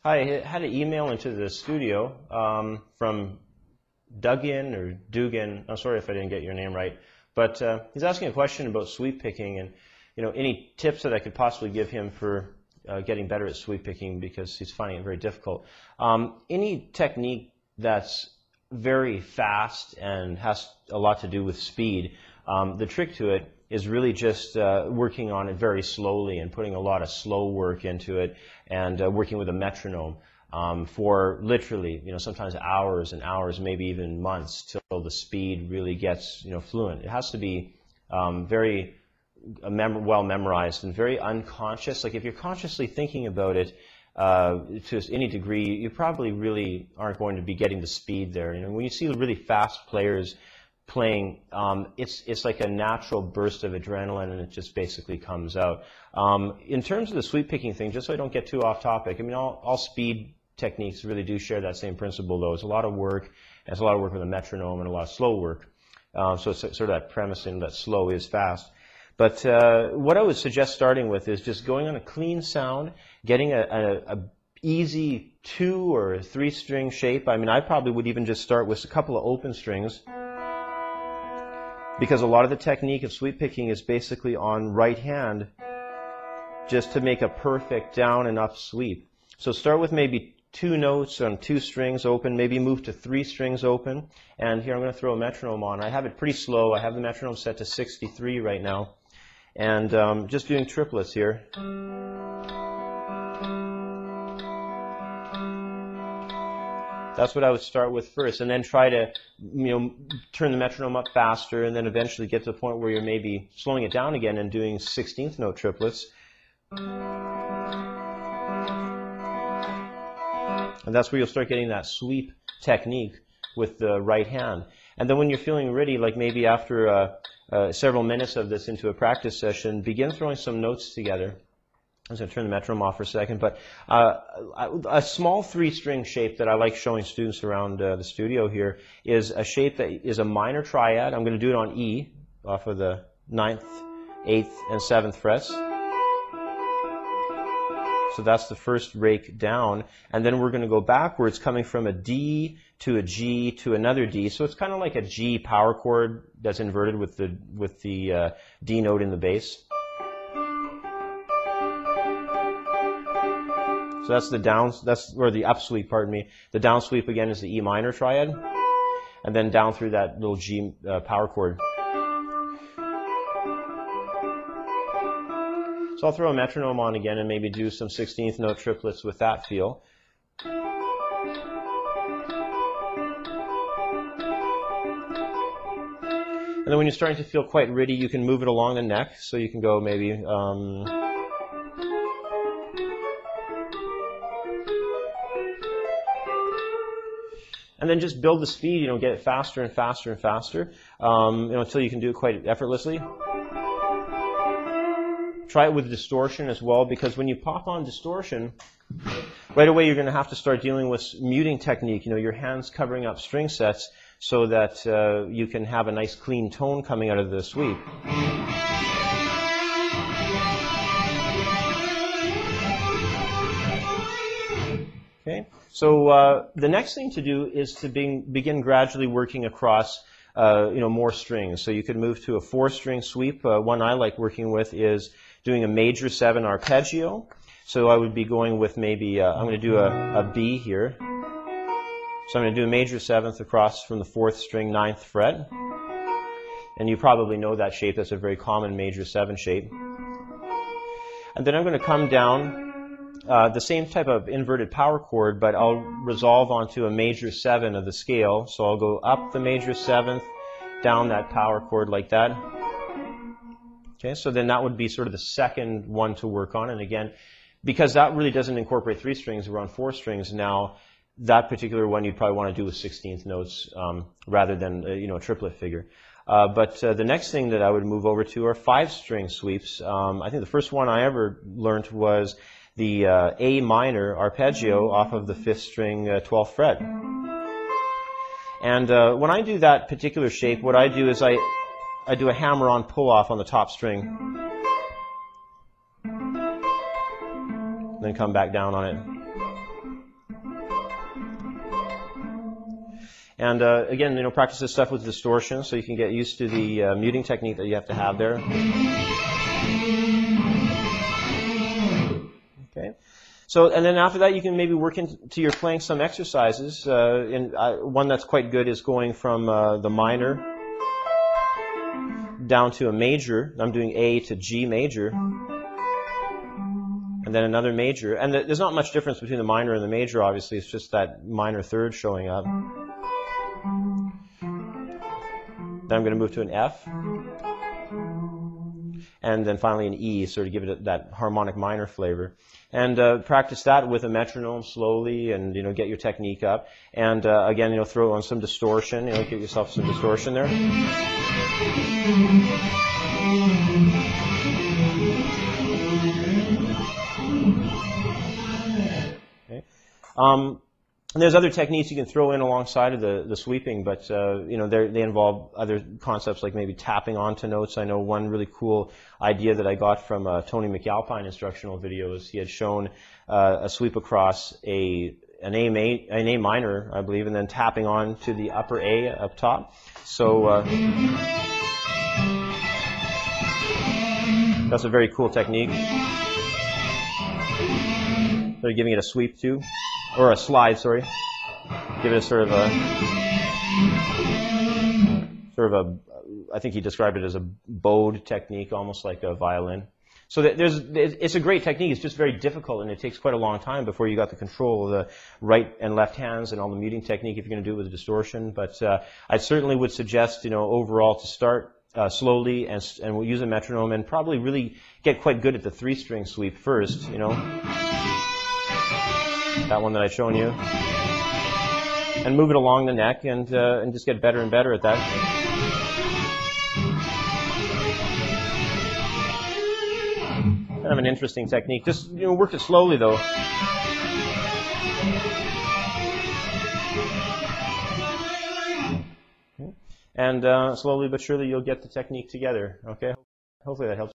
Hi, I had an email into the studio from Duggan or Dugan. I'm sorry if I didn't get your name right, but he's asking a question about sweep picking and any tips that I could possibly give him for getting better at sweep picking because he's finding it very difficult. Any technique that's very fast and has a lot to do with speed, the trick to it is really just working on it very slowly and putting a lot of slow work into it and working with a metronome for literally, sometimes hours and hours, maybe even months till the speed really gets, fluent. It has to be very well memorized and very unconscious. Like if you're consciously thinking about it to any degree, you probably really aren't going to be getting the speed there. When you see really fast players playing, it's like a natural burst of adrenaline, and it just basically comes out. In terms of the sweep picking thing, just so I don't get too off topic, all speed techniques really do share that same principle, though. It's a lot of work, and it's a lot of work with a metronome and a lot of slow work. So it's sort of that premise in that slow is fast. But what I would suggest starting with is just going on a clean sound, getting a easy 2 or 3 string shape. I probably would even just start with a couple of open strings, because a lot of the technique of sweep picking is basically on right hand, just to make a perfect down and up sweep. So start with maybe 2 notes on 2 strings open, maybe move to 3 strings open. And here I'm going to throw a metronome on. I have it pretty slow. I have the metronome set to 63 right now. And just doing triplets here. That's what I would start with first, and then try to, turn the metronome up faster, and then eventually get to the point where you're maybe slowing it down again and doing 16th note triplets. And that's where you'll start getting that sweep technique with the right hand. And then when you're feeling ready, like maybe after several minutes of this into a practice session, begin throwing some notes together. I'm going to turn the metronome off for a second, but a small 3-string shape that I like showing students around the studio here is a shape that is a minor triad. I'm going to do it on E, off of the 9th, 8th, and 7th frets. So that's the first rake down, and then we're going to go backwards, coming from a D to a G to another D. So it's kind of like a G power chord that's inverted with the D note in the bass. So that's the down, or the up sweep, pardon me. The down sweep again is the E minor triad, and then down through that little G power chord. So I'll throw a metronome on again and maybe do some 16th note triplets with that feel. And then when you're starting to feel quite ready, you can move it along the neck. So you can go maybe... and then just build the speed, get it faster and faster and faster, until you can do it quite effortlessly. Try it with distortion as well, because when you pop on distortion, right away you're going to have to start dealing with muting technique, your hands covering up string sets so that you can have a nice clean tone coming out of the sweep. Okay, so the next thing to do is to begin gradually working across more strings. So you could move to a 4-string sweep. One I like working with is doing a major 7 arpeggio. So I would be going with maybe, I'm going to do a B here. So I'm going to do a major 7th across from the 4th string, 9th fret. And you probably know that shape. That's a very common major 7 shape. And then I'm going to come down the same type of inverted power chord, but I'll resolve onto a major 7 of the scale. So I'll go up the major 7th, down that power chord like that. Okay, so then that would be sort of the second one to work on. And again, because that really doesn't incorporate 3 strings, we're on 4 strings now, that particular one you'd probably want to do with 16th notes rather than a triplet figure. But the next thing that I would move over to are 5-string sweeps. I think the first one I ever learned was the A minor arpeggio off of the 5th string 12th fret. And when I do that particular shape, what I do is I do a hammer-on pull-off on the top string. Then come back down on it. And again, practice this stuff with distortion so you can get used to the muting technique that you have to have there. Okay. So, and then after that, you can maybe work into your playing some exercises. One that's quite good is going from the minor down to a major. I'm doing A to G major, and then another major. And there's not much difference between the minor and the major, obviously. It's just that minor third showing up. Then I'm going to move to an F. And then finally an E, sort of give it that harmonic minor flavor. And practice that with a metronome slowly, and get your technique up. And again, throw on some distortion. Give yourself some distortion there. Okay. And there's other techniques you can throw in alongside of the sweeping, but they involve other concepts like maybe tapping onto notes. I know one really cool idea that I got from Tony McAlpine instructional videos. He had shown a sweep across an A minor, I believe, and then tapping on to the upper A up top. So that's a very cool technique. They're giving it a sweep too. Or a slide, sorry. Give it a sort of a, I think he described it as a bowed technique, almost like a violin. So it's a great technique. It's just very difficult, and it takes quite a long time before you got the control of the right and left hands and all the muting technique if you're going to do it with a distortion. But I certainly would suggest, overall to start slowly and we'll use a metronome and probably really get quite good at the 3-string sweep first, That one that I've shown you, and move it along the neck, and just get better and better at that. Kind of an interesting technique. Just work it slowly though. And slowly but surely you'll get the technique together. Okay. Hopefully that helps.